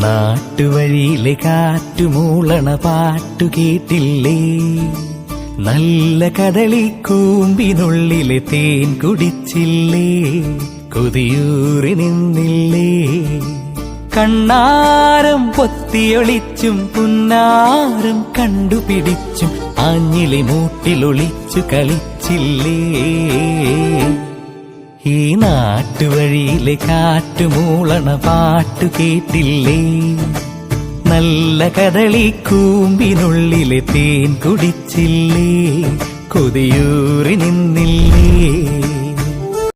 നാട്ടുവഴിയിലെ കാറ്റുമൂളണ പാട്ടു കേട്ടില്ലേ? നല്ല കദളിക്കൂമ്പിനുള്ളിലെ തേൻ കുടിച്ചില്ലേ? കൊതിയൂറി നിന്നില്ലേ? കണ്ണാരം പൊത്തിയൊളിച്ചും പുന്നാരം കണ്ടുപിടിച്ചും ആഞ്ഞിലെ മൂട്ടിലൊളിച്ചു കളിച്ചില്ലേ? ഈ നാട്ടുവഴിയിലെ കാറ്റുമൂളണ പാട്ടു കേട്ടില്ലേ? നല്ല കദളിക്കൂമ്പിനുള്ളിലെ തേൻ കുടിച്ചില്ലേ? കൊതിയൂറി നിന്നില്ലേ?